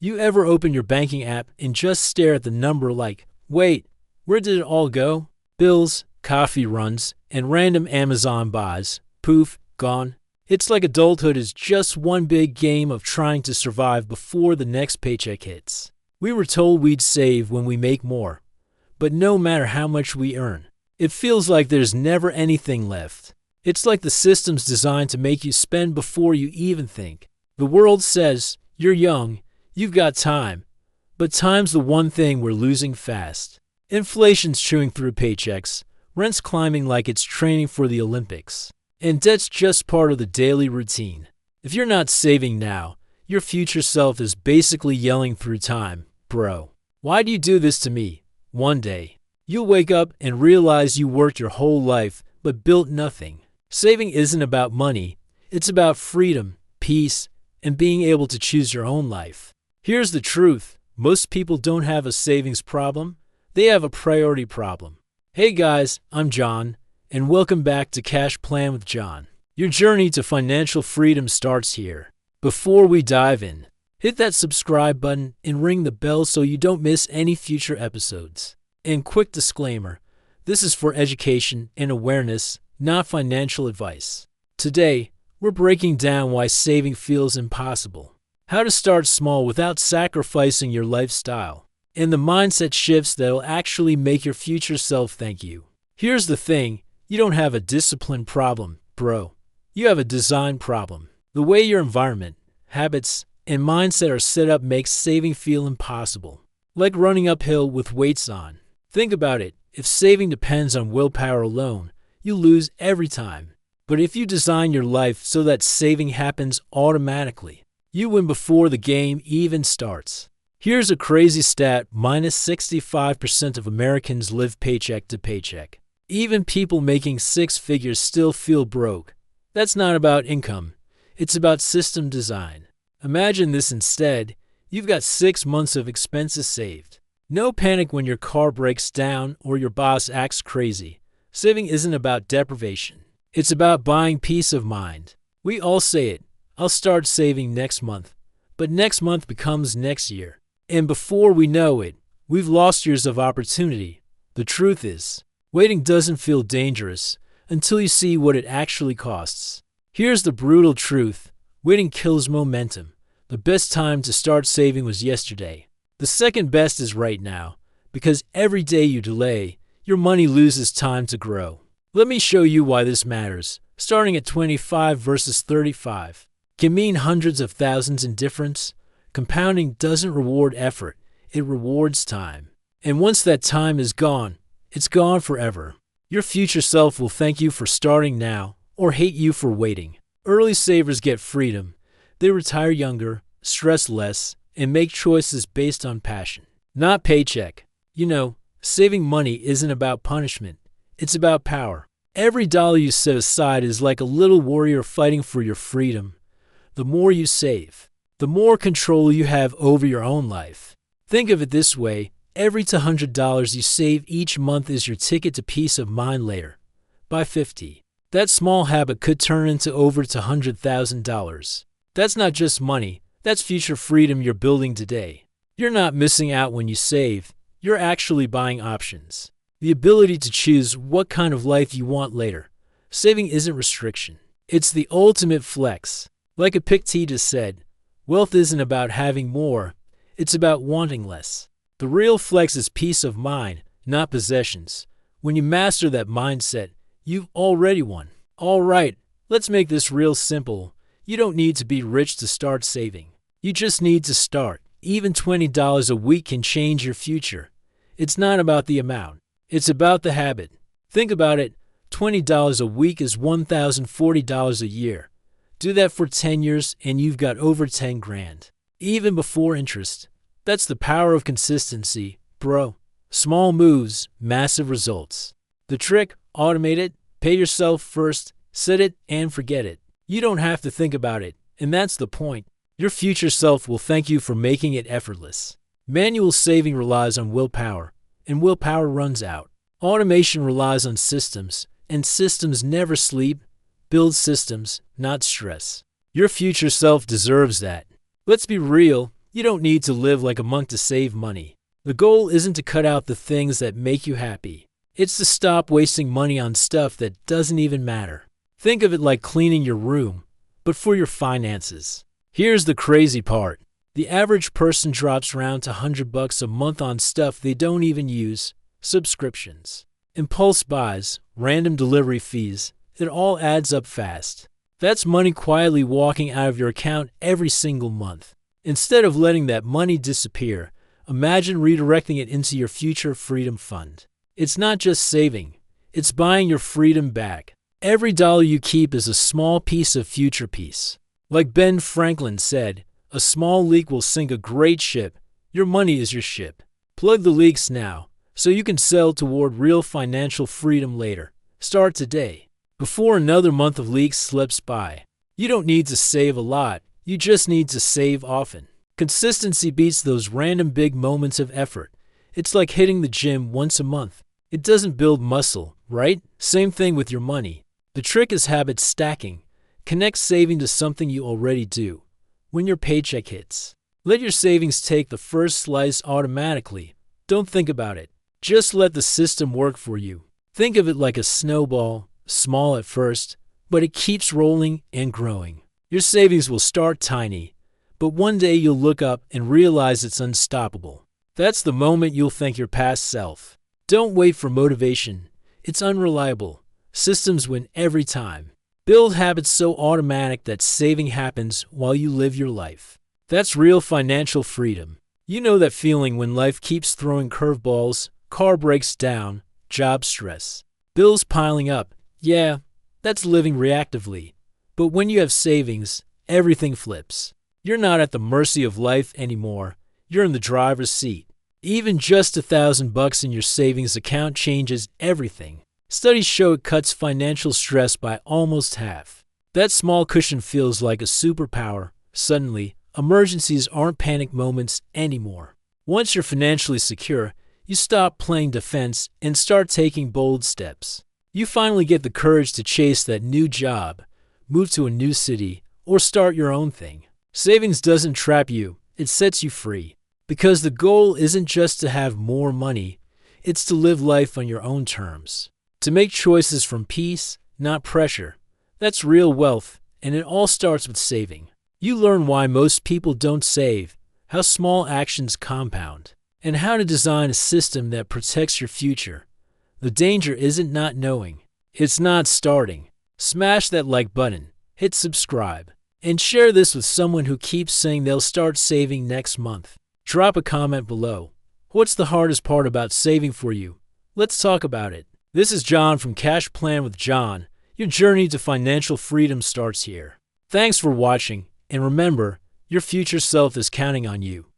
You ever open your banking app and just stare at the number like, wait, where did it all go? Bills, coffee runs, and random Amazon buys. Poof, gone. It's like adulthood is just one big game of trying to survive before the next paycheck hits. We were told we'd save when we make more, but no matter how much we earn, it feels like there's never anything left. It's like the system's designed to make you spend before you even think. The world says, you're young, you've got time, but time's the one thing we're losing fast. Inflation's chewing through paychecks, rent's climbing like it's training for the Olympics, and debt's just part of the daily routine. If you're not saving now, your future self is basically yelling through time, bro. Why do you do this to me? One day, you'll wake up and realize you worked your whole life but built nothing. Saving isn't about money, it's about freedom, peace, and being able to choose your own life. Here's the truth, most people don't have a savings problem, they have a priority problem. Hey guys, I'm John, and welcome back to Cash Plan with John. Your journey to financial freedom starts here. Before we dive in, hit that subscribe button and ring the bell so you don't miss any future episodes. And quick disclaimer, this is for education and awareness, not financial advice. Today, we're breaking down why saving feels impossible, how to start small without sacrificing your lifestyle, and the mindset shifts that'll actually make your future self thank you. Here's the thing, you don't have a discipline problem, bro. You have a design problem. The way your environment, habits, and mindset are set up makes saving feel impossible. Like running uphill with weights on. Think about it, if saving depends on willpower alone, you lose every time. But if you design your life so that saving happens automatically, you win before the game even starts. Here's a crazy stat, -65% of Americans live paycheck to paycheck. Even people making six figures still feel broke. That's not about income, it's about system design. Imagine this instead, you've got 6 months of expenses saved. No panic when your car breaks down or your boss acts crazy. Saving isn't about deprivation. It's about buying peace of mind. We all say it, I'll start saving next month. But next month becomes next year. And before we know it, we've lost years of opportunity. The truth is, waiting doesn't feel dangerous until you see what it actually costs. Here's the brutal truth, waiting kills momentum. The best time to start saving was yesterday. The second best is right now, because every day you delay, your money loses time to grow. Let me show you why this matters. Starting at 25 versus 35 can mean hundreds of thousands in difference. Compounding doesn't reward effort, it rewards time. And once that time is gone, it's gone forever. Your future self will thank you for starting now or hate you for waiting. Early savers get freedom. They retire younger, stress less, and make choices based on passion, not paycheck. You know, saving money isn't about punishment. It's about power. Every dollar you set aside is like a little warrior fighting for your freedom. The more you save, the more control you have over your own life. Think of it this way, every $200 you save each month is your ticket to peace of mind later. By 50, that small habit could turn into over $100,000. That's not just money, that's future freedom you're building today. You're not missing out when you save, you're actually buying options. The ability to choose what kind of life you want later. Saving isn't restriction. It's the ultimate flex. Like Epictetus said, wealth isn't about having more, it's about wanting less. The real flex is peace of mind, not possessions. When you master that mindset, you've already won. All right, let's make this real simple. You don't need to be rich to start saving. You just need to start. Even $20 a week can change your future. It's not about the amount. It's about the habit. Think about it, $20 a week is $1,040 a year. Do that for 10 years and you've got over 10 grand. Even before interest. That's the power of consistency, bro. Small moves, massive results. The trick, automate it, pay yourself first, set it and forget it. You don't have to think about it, and that's the point. Your future self will thank you for making it effortless. Manual saving relies on willpower, and willpower runs out. Automation relies on systems, and systems never sleep. Build systems, not stress. Your future self deserves that. Let's be real, You don't need to live like a monk to save money. The goal isn't to cut out the things that make you happy. It's to stop wasting money on stuff that doesn't even matter. Think of it like cleaning your room, but for your finances. Here's the crazy part. The average person drops around to $100 a month on stuff they don't even use, subscriptions, impulse buys, random delivery fees. It all adds up fast. That's money quietly walking out of your account every single month. Instead of letting that money disappear, imagine redirecting it into your future freedom fund. It's not just saving, it's buying your freedom back. Every dollar you keep is a small piece of future peace. Like Ben Franklin said, a small leak will sink a great ship. Your money is your ship. Plug the leaks now, so you can sail toward real financial freedom later. Start today, before another month of leaks slips by. You don't need to save a lot, you just need to save often. Consistency beats those random big moments of effort. It's like hitting the gym once a month. It doesn't build muscle, right? Same thing with your money. The trick is habit stacking. Connect saving to something you already do. When your paycheck hits, let your savings take the first slice automatically. Don't think about it. Just let the system work for you. Think of it like a snowball, small at first, but it keeps rolling and growing. Your savings will start tiny, but one day you'll look up and realize it's unstoppable. That's the moment you'll thank your past self. Don't wait for motivation. It's unreliable. Systems win every time. Build habits so automatic that saving happens while you live your life. That's real financial freedom. You know that feeling when life keeps throwing curveballs, car breaks down, job stress, bills piling up. Yeah, that's living reactively. But when you have savings, everything flips. You're not at the mercy of life anymore. You're in the driver's seat. Even just $1,000 in your savings account changes everything. Studies show it cuts financial stress by almost half. That small cushion feels like a superpower. Suddenly, emergencies aren't panic moments anymore. Once you're financially secure, you stop playing defense and start taking bold steps. You finally get the courage to chase that new job, move to a new city, or start your own thing. Savings doesn't trap you, it sets you free. Because the goal isn't just to have more money, it's to live life on your own terms. To make choices from peace, not pressure. That's real wealth, and it all starts with saving. You learn why most people don't save, how small actions compound, and how to design a system that protects your future. The danger isn't not knowing. It's not starting. Smash that like button, hit subscribe, and share this with someone who keeps saying they'll start saving next month. Drop a comment below. What's the hardest part about saving for you? Let's talk about it. This is John from Cash Plan with John. Your journey to financial freedom starts here. Thanks for watching, and remember, your future self is counting on you.